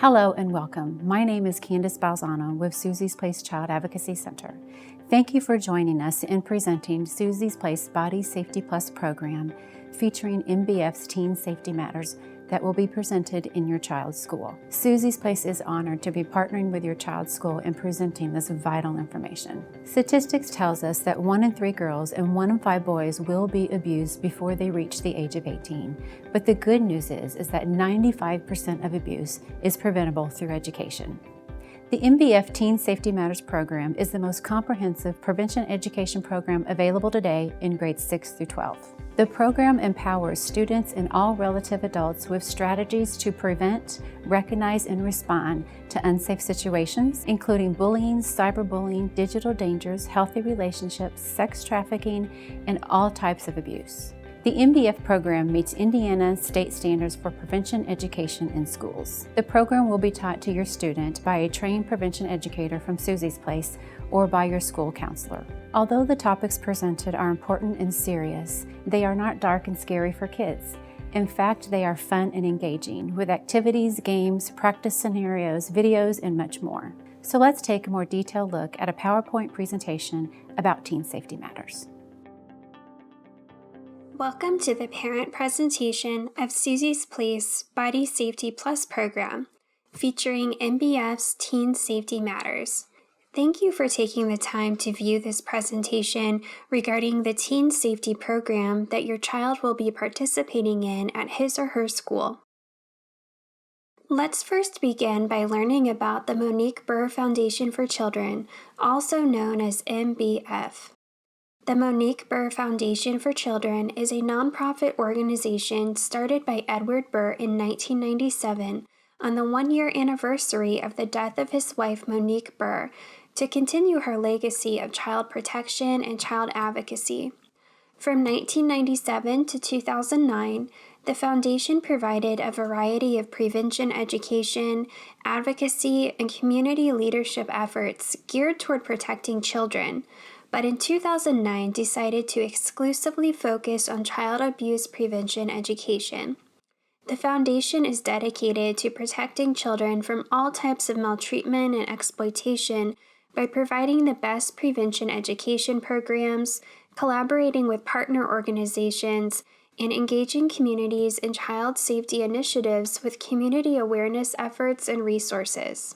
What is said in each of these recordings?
Hello and welcome. My name is Candace Balzano with Susie's Place Child Advocacy Center. Thank you for joining us in presenting Susie's Place Body Safety Plus program featuring MBF's Teen Safety Matters that will be presented in your child's school. Susie's Place is honored to be partnering with your child's school in presenting this vital information. Statistics tells us that 1 in 3 girls and 1 in 5 boys will be abused before they reach the age of 18. But the good news is that 95% of abuse is preventable through education. The MBF Teen Safety Matters program is the most comprehensive prevention education program available today in grades 6 through 12. The program empowers students and all relative adults with strategies to prevent, recognize, and respond to unsafe situations, including bullying, cyberbullying, digital dangers, healthy relationships, sex trafficking, and all types of abuse. The MBF program meets Indiana state standards for prevention education in schools. The program will be taught to your student by a trained prevention educator from Susie's Place or by your school counselor. Although the topics presented are important and serious, they are not dark and scary for kids. In fact, they are fun and engaging, with activities, games, practice scenarios, videos, and much more. So let's take a more detailed look at a PowerPoint presentation about Teen Safety Matters. Welcome to the parent presentation of Susie's Place Body Safety Plus program, featuring MBF's Teen Safety Matters. Thank you for taking the time to view this presentation regarding the Teen Safety program that your child will be participating in at his or her school. Let's first begin by learning about the Monique Burr Foundation for Children, also known as MBF. The Monique Burr Foundation for Children is a nonprofit organization started by Edward Burr in 1997 on the 1-year anniversary of the death of his wife Monique Burr to continue her legacy of child protection and child advocacy. From 1997 to 2009, the foundation provided a variety of prevention education, advocacy, and community leadership efforts geared toward protecting children, but in 2009 decided to exclusively focus on child abuse prevention education. The foundation is dedicated to protecting children from all types of maltreatment and exploitation by providing the best prevention education programs, collaborating with partner organizations, and engaging communities in child safety initiatives with community awareness efforts and resources.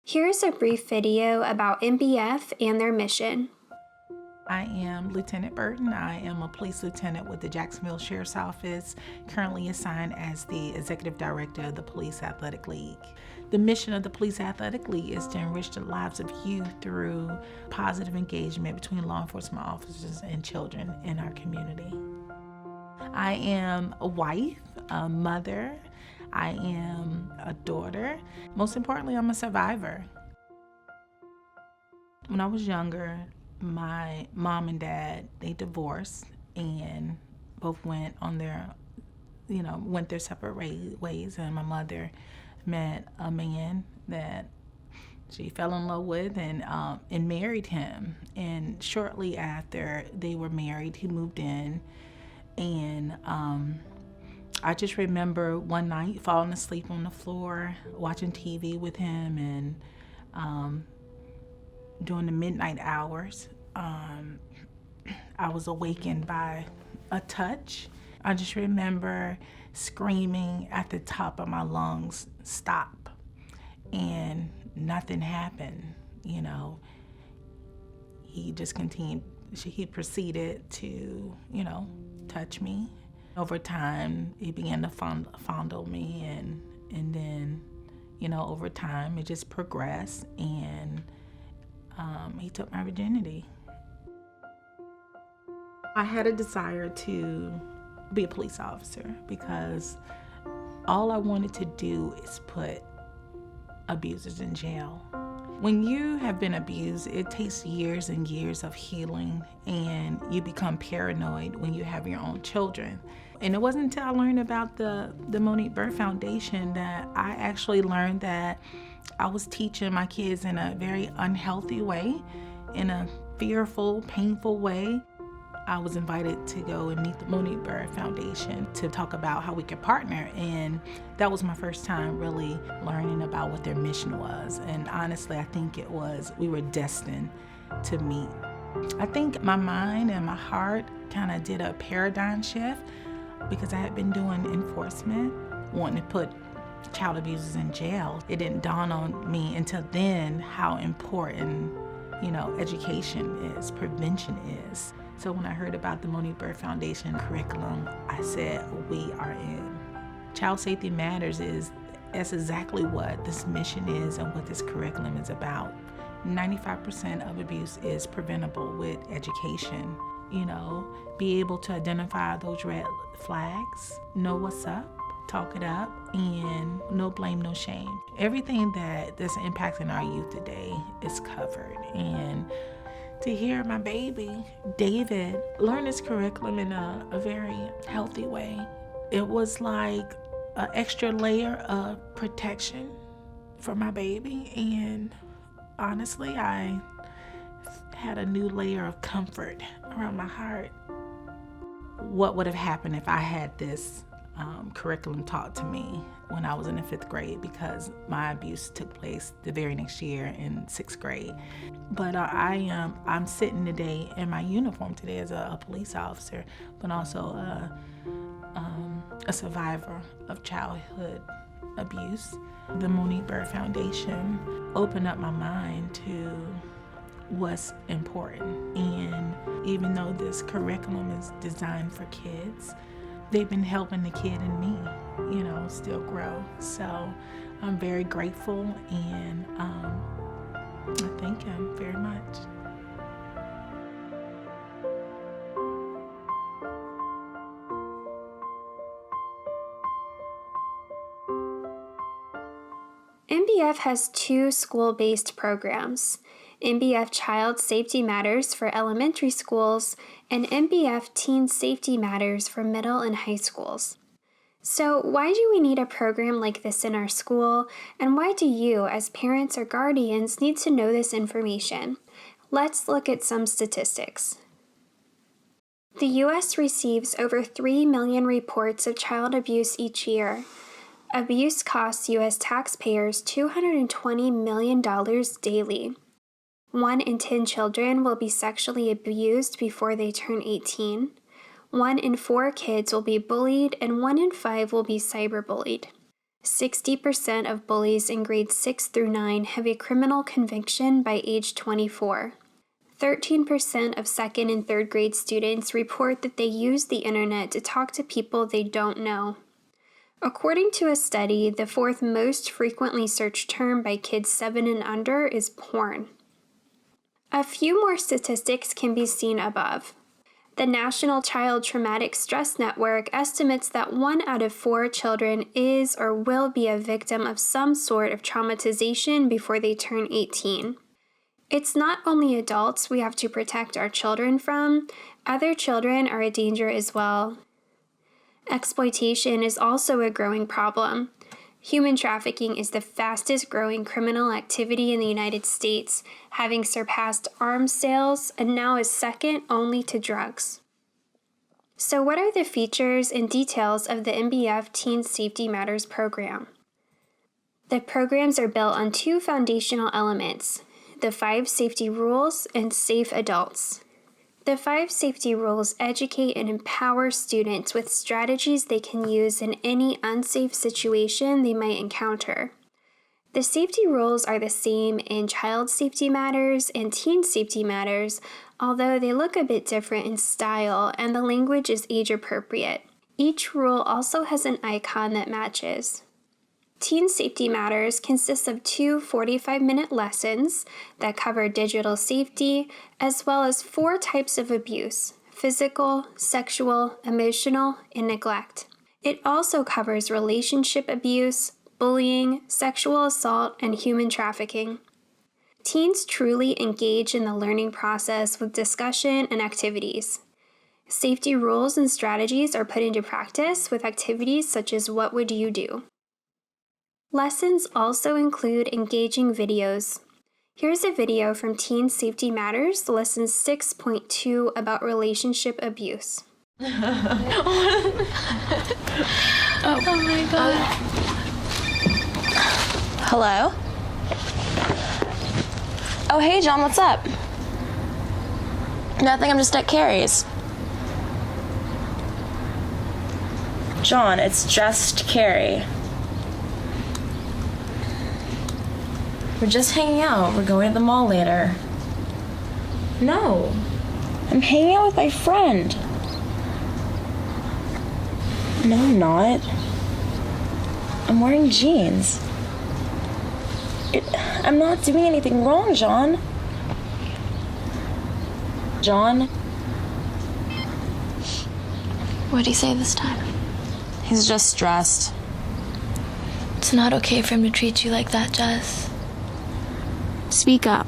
Here's a brief video about MBF and their mission. I am Lieutenant Burton. I am a police lieutenant with the Jacksonville Sheriff's Office, currently assigned as the Executive Director of the Police Athletic League. The mission of the Police Athletic League is to enrich the lives of youth through positive engagement between law enforcement officers and children in our community. I am a wife, a mother, I am a daughter. Most importantly, I'm a survivor. When I was younger, my mom and dad, they divorced and both went their separate ways. And my mother met a man that she fell in love with and married him. And shortly after they were married, he moved in. And I just remember one night falling asleep on the floor, watching TV with him, and during the midnight hours, I was awakened by a touch. I just remember screaming at the top of my lungs, "Stop!" And nothing happened. He just continued. He proceeded to, touch me. Over time, he began to fondle me, and then, over time, it just progressed, and he took my virginity. I had a desire to be a police officer because all I wanted to do is put abusers in jail. When you have been abused, it takes years and years of healing, and you become paranoid when you have your own children. And it wasn't until I learned about the Monique Burr Foundation that I actually learned that I was teaching my kids in a very unhealthy way, in a fearful, painful way. I was invited to go and meet the MBF Foundation to talk about how we could partner. And that was my first time really learning about what their mission was. And honestly, I think we were destined to meet. I think my mind and my heart kind of did a paradigm shift because I had been doing enforcement, wanting to put child abusers in jail. It didn't dawn on me until then how important, education is, prevention is. So when I heard about the MBF Foundation curriculum, I said, we are in. Child Safety Matters that's exactly what this mission is and what this curriculum is about. 95% of abuse is preventable with education. Be able to identify those red flags, know what's up, talk it up, and no blame, no shame. Everything that's impacting our youth today is covered. And to hear my baby, David, learn this curriculum in a very healthy way, it was like an extra layer of protection for my baby. And honestly, I had a new layer of comfort around my heart. What would have happened if I had this curriculum taught to me when I was in the 5th grade, because my abuse took place the very next year in 6th grade. But I'm sitting today in my uniform today as a police officer, but also a survivor of childhood abuse. The MBF Foundation opened up my mind to what's important. And even though this curriculum is designed for kids, they've been helping the kid in me, still grow. So I'm very grateful, and I thank him very much. MBF has 2 school-based programs, MBF Child Safety Matters for elementary schools and MBF Teen Safety Matters for middle and high schools. So why do we need a program like this in our school, and why do you, as parents or guardians, need to know this information? Let's look at some statistics. The U.S. receives over 3 million reports of child abuse each year. Abuse costs U.S. taxpayers $220 million daily. 1 in 10 children will be sexually abused before they turn 18. 1 in 4 kids will be bullied, and 1 in 5 will be cyberbullied. 60% of bullies in grades 6 through 9 have a criminal conviction by age 24. 13% of 2nd and 3rd grade students report that they use the internet to talk to people they don't know. According to a study, the 4th most frequently searched term by kids 7 and under is porn. A few more statistics can be seen above. The National Child Traumatic Stress Network estimates that 1 out of 4 children is or will be a victim of some sort of traumatization before they turn 18. It's not only adults we have to protect our children from, other children are a danger as well. Exploitation is also a growing problem. Human trafficking is the fastest growing criminal activity in the United States, having surpassed arms sales and now is second only to drugs. So what are the features and details of the MBF Teen Safety Matters program? The programs are built on 2 foundational elements, the 5 safety rules and safe adults. The 5 safety rules educate and empower students with strategies they can use in any unsafe situation they might encounter. The safety rules are the same in Child Safety Matters and Teen Safety Matters, although they look a bit different in style and the language is age appropriate. Each rule also has an icon that matches. Teen Safety Matters consists of 2 45-minute lessons that cover digital safety, as well as 4 types of abuse: physical, sexual, emotional, and neglect. It also covers relationship abuse, bullying, sexual assault, and human trafficking. Teens truly engage in the learning process with discussion and activities. Safety rules and strategies are put into practice with activities such as What Would You Do? Lessons also include engaging videos. Here's a video from Teen Safety Matters, lesson 6.2 about relationship abuse. Oh my God. Hello? Oh, hey, John, what's up? Nothing, I'm just at Carrie's. John, it's just Carrie. We're just hanging out. We're going to the mall later. No. I'm hanging out with my friend. No, I'm not. I'm wearing jeans. I'm not doing anything wrong, John. John? What'd he say this time? He's just stressed. It's not okay for him to treat you like that, Jess. Speak up.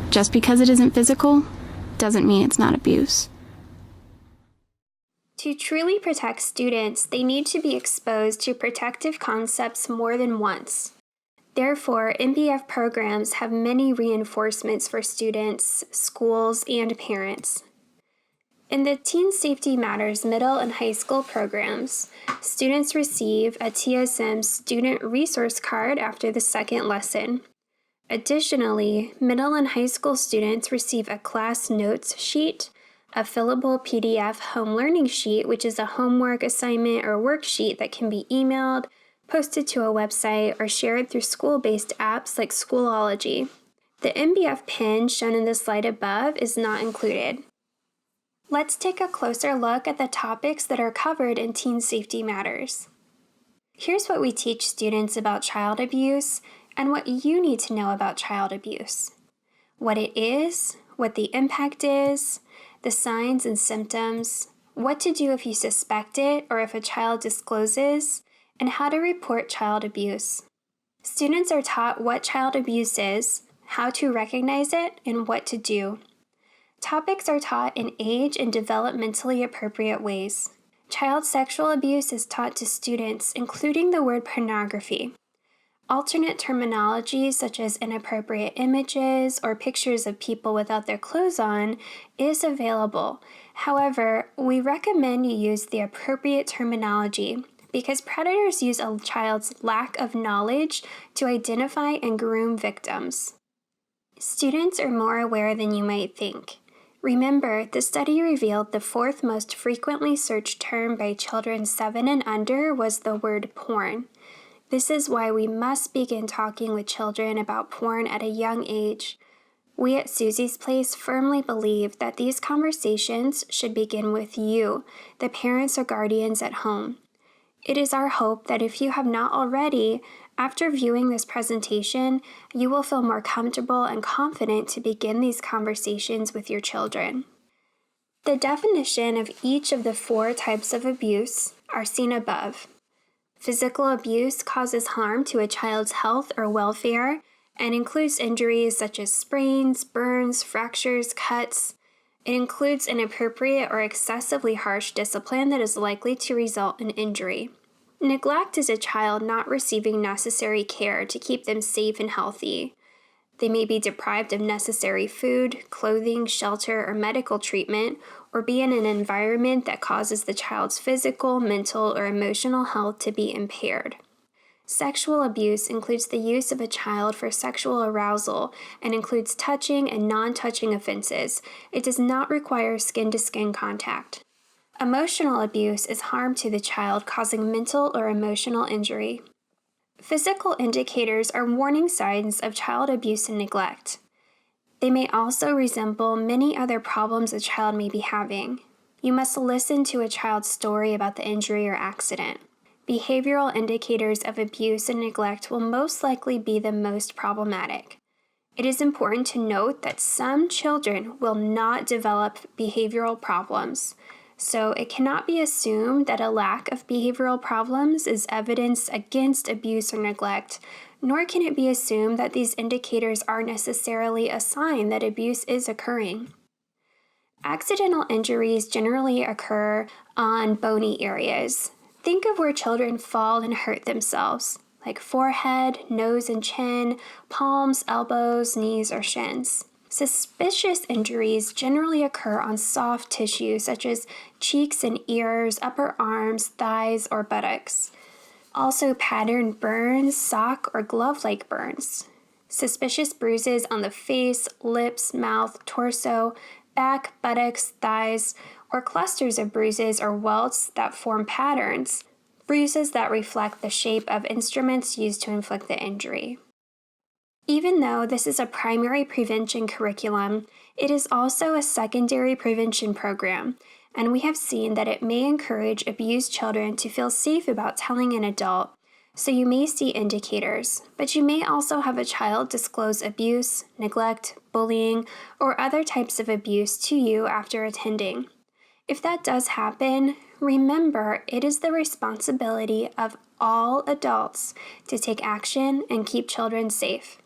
Just because it isn't physical doesn't mean it's not abuse. To truly protect students, they need to be exposed to protective concepts more than once. Therefore, MBF programs have many reinforcements for students, schools, and parents. In the Teen Safety Matters middle and high school programs, students receive a TSM student resource card after the second lesson. Additionally, middle and high school students receive a class notes sheet, a fillable PDF home learning sheet, which is a homework assignment or worksheet that can be emailed, posted to a website, or shared through school-based apps like Schoolology. The MBF pin shown in the slide above is not included. Let's take a closer look at the topics that are covered in Teen Safety Matters. Here's what we teach students about child abuse and what you need to know about child abuse. What it is, what the impact is, the signs and symptoms, what to do if you suspect it or if a child discloses, and how to report child abuse. Students are taught what child abuse is, how to recognize it, and what to do. Topics are taught in age and developmentally appropriate ways. Child sexual abuse is taught to students, including the word pornography. Alternate terminology such as inappropriate images or pictures of people without their clothes on is available. However, we recommend you use the appropriate terminology because predators use a child's lack of knowledge to identify and groom victims. Students are more aware than you might think. Remember, the study revealed the fourth most frequently searched term by children 7 and under was the word porn. This is why we must begin talking with children about porn at a young age. We at Susie's Place firmly believe that these conversations should begin with you, the parents or guardians at home. It is our hope that if you have not already, after viewing this presentation, you will feel more comfortable and confident to begin these conversations with your children. The definition of each of the 4 types of abuse are seen above. Physical abuse causes harm to a child's health or welfare and includes injuries such as sprains, burns, fractures, cuts. It includes inappropriate or excessively harsh discipline that is likely to result in injury. Neglect is a child not receiving necessary care to keep them safe and healthy. They may be deprived of necessary food, clothing, shelter, or medical treatment, or be in an environment that causes the child's physical, mental, or emotional health to be impaired. Sexual abuse includes the use of a child for sexual arousal and includes touching and non-touching offenses. It does not require skin-to-skin contact. Emotional abuse is harm to the child causing mental or emotional injury. Physical indicators are warning signs of child abuse and neglect. They may also resemble many other problems a child may be having. You must listen to a child's story about the injury or accident. Behavioral indicators of abuse and neglect will most likely be the most problematic. It is important to note that some children will not develop behavioral problems, so it cannot be assumed that a lack of behavioral problems is evidence against abuse or neglect, nor can it be assumed that these indicators are necessarily a sign that abuse is occurring. Accidental injuries generally occur on bony areas. Think of where children fall and hurt themselves, like forehead, nose and chin, palms, elbows, knees, or shins. Suspicious injuries generally occur on soft tissue such as cheeks and ears, upper arms, thighs, or buttocks. Also patterned burns, sock or glove-like burns. Suspicious bruises on the face, lips, mouth, torso, back, buttocks, thighs, or clusters of bruises or welts that form patterns. Bruises that reflect the shape of instruments used to inflict the injury. Even though this is a primary prevention curriculum, it is also a secondary prevention program, and we have seen that it may encourage abused children to feel safe about telling an adult, so you may see indicators, but you may also have a child disclose abuse, neglect, bullying, or other types of abuse to you after attending. If that does happen, remember it is the responsibility of all adults to take action and keep children safe.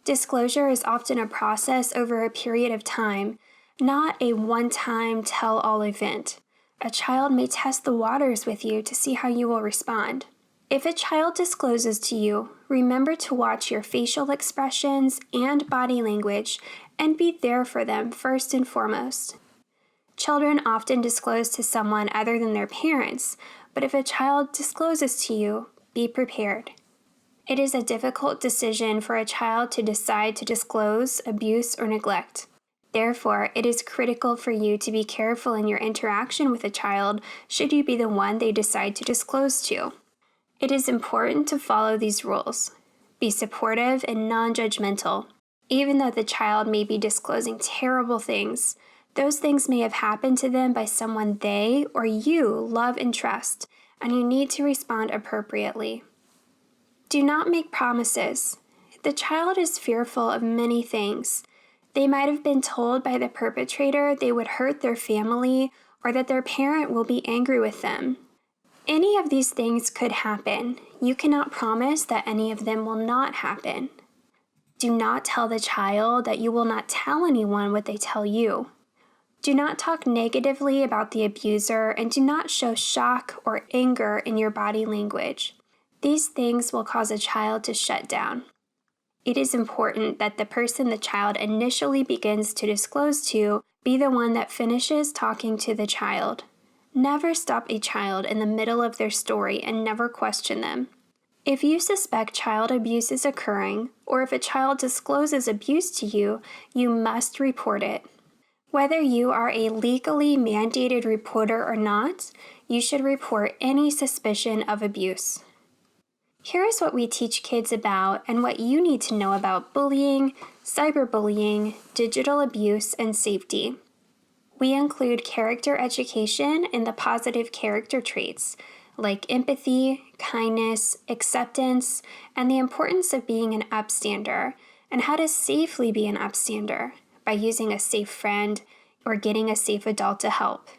Disclosure is often a process over a period of time, not a one-time tell-all event. A child may test the waters with you to see how you will respond. If a child discloses to you, remember to watch your facial expressions and body language and be there for them first and foremost. Children often disclose to someone other than their parents, but if a child discloses to you, be prepared. It is a difficult decision for a child to decide to disclose abuse or neglect. Therefore, it is critical for you to be careful in your interaction with a child should you be the one they decide to disclose to. It is important to follow these rules. Be supportive and non-judgmental. Even though the child may be disclosing terrible things, those things may have happened to them by someone they or you love and trust, and you need to respond appropriately. Do not make promises. The child is fearful of many things. They might have been told by the perpetrator they would hurt their family or that their parent will be angry with them. Any of these things could happen. You cannot promise that any of them will not happen. Do not tell the child that you will not tell anyone what they tell you. Do not talk negatively about the abuser and do not show shock or anger in your body language. These things will cause a child to shut down. It is important that the person the child initially begins to disclose to be the one that finishes talking to the child. Never stop a child in the middle of their story and never question them. If you suspect child abuse is occurring, or if a child discloses abuse to you, you must report it. Whether you are a legally mandated reporter or not, you should report any suspicion of abuse. Here is what we teach kids about and what you need to know about bullying, cyberbullying, digital abuse, and safety. We include character education and the positive character traits, like empathy, kindness, acceptance, and the importance of being an upstander, and how to safely be an upstander by using a safe friend or getting a safe adult to help.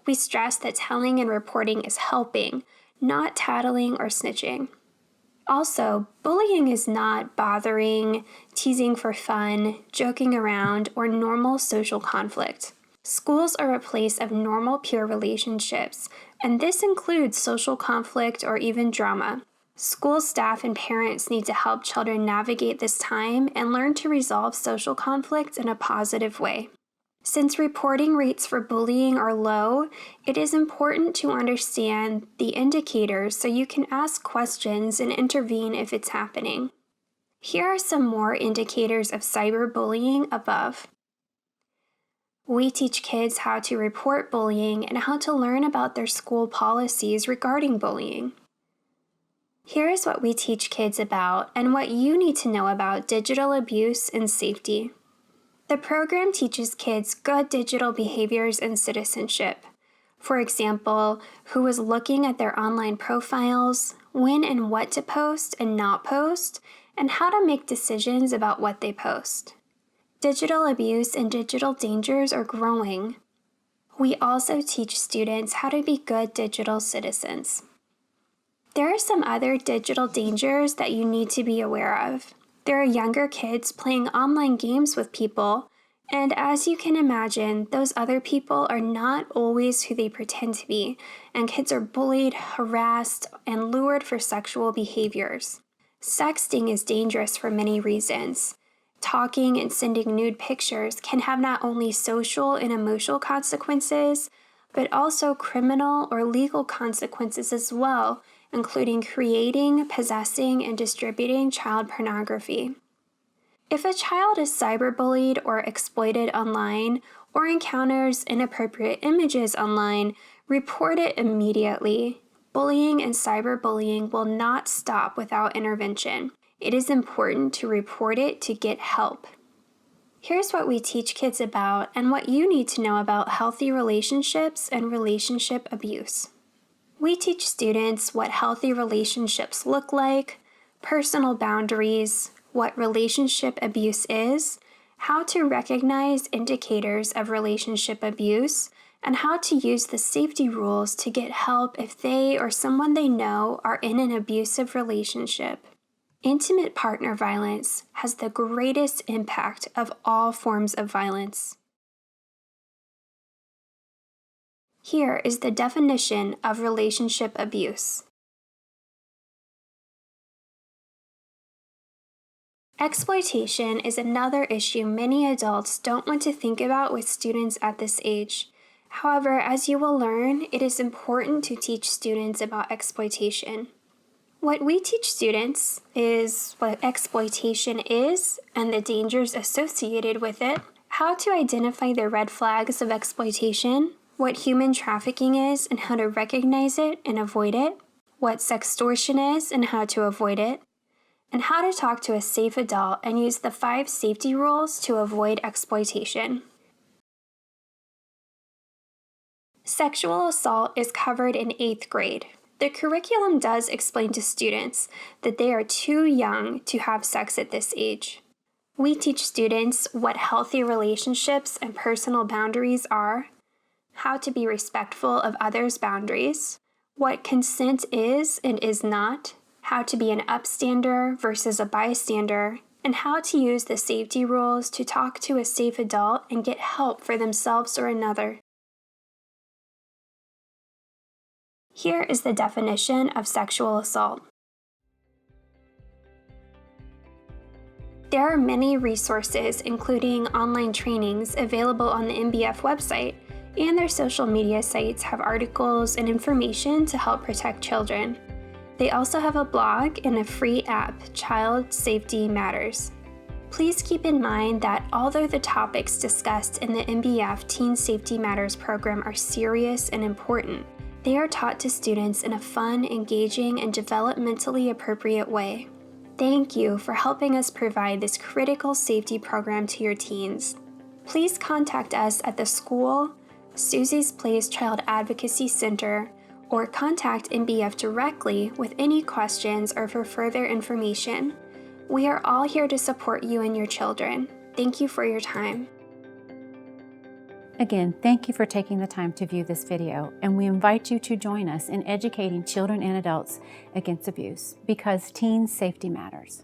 We stress that telling and reporting is helping, not tattling or snitching. Also, bullying is not bothering, teasing for fun, joking around, or normal social conflict. Schools are a place of normal peer relationships, and this includes social conflict or even drama. School staff and parents need to help children navigate this time and learn to resolve social conflict in a positive way. Since reporting rates for bullying are low, it is important to understand the indicators so you can ask questions and intervene if it's happening. Here are some more indicators of cyberbullying above. We teach kids how to report bullying and how to learn about their school policies regarding bullying. Here is what we teach kids about and what you need to know about digital abuse and safety. The program teaches kids good digital behaviors and citizenship. For example, who is looking at their online profiles, when and what to post and not post, and how to make decisions about what they post. Digital abuse and digital dangers are growing. We also teach students how to be good digital citizens. There are some other digital dangers that you need to be aware of. There are younger kids playing online games with people, and as you can imagine, those other people are not always who they pretend to be, and kids are bullied, harassed, and lured for sexual behaviors. Sexting is dangerous for many reasons. Talking and sending nude pictures can have not only social and emotional consequences, but also criminal or legal consequences as well, including creating, possessing, and distributing child pornography. If a child is cyberbullied or exploited online or encounters inappropriate images online, report it immediately. Bullying and cyberbullying will not stop without intervention. It is important to report it to get help. Here's what we teach kids about and what you need to know about healthy relationships and relationship abuse. We teach students what healthy relationships look like, personal boundaries, what relationship abuse is, how to recognize indicators of relationship abuse, and how to use the safety rules to get help if they or someone they know are in an abusive relationship. Intimate partner violence has the greatest impact of all forms of violence. Here is the definition of relationship abuse. Exploitation is another issue many adults don't want to think about with students at this age. However, as you will learn, it is important to teach students about exploitation. What we teach students is what exploitation is and the dangers associated with it, how to identify the red flags of exploitation, what human trafficking is and how to recognize it and avoid it, what sextortion is and how to avoid it, and how to talk to a safe adult and use the 5 safety rules to avoid exploitation. Sexual assault is covered in 8th grade. The curriculum does explain to students that they are too young to have sex at this age. We teach students what healthy relationships and personal boundaries are, how to be respectful of others' boundaries, what consent is and is not, how to be an upstander versus a bystander, and how to use the safety rules to talk to a safe adult and get help for themselves or another. Here is the definition of sexual assault. There are many resources, including online trainings, available on the MBF website, and their social media sites have articles and information to help protect children. They also have a blog and a free app, Child Safety Matters. Please keep in mind that although the topics discussed in the MBF Teen Safety Matters program are serious and important, they are taught to students in a fun, engaging, and developmentally appropriate way. Thank you for helping us provide this critical safety program to your teens. Please contact us at the school, Susie's Place Child Advocacy Center, or contact MBF directly with any questions or for further information. We are all here to support you and your children. Thank you for your time. Again, thank you for taking the time to view this video, and we invite you to join us in educating children and adults against abuse, because teen safety matters.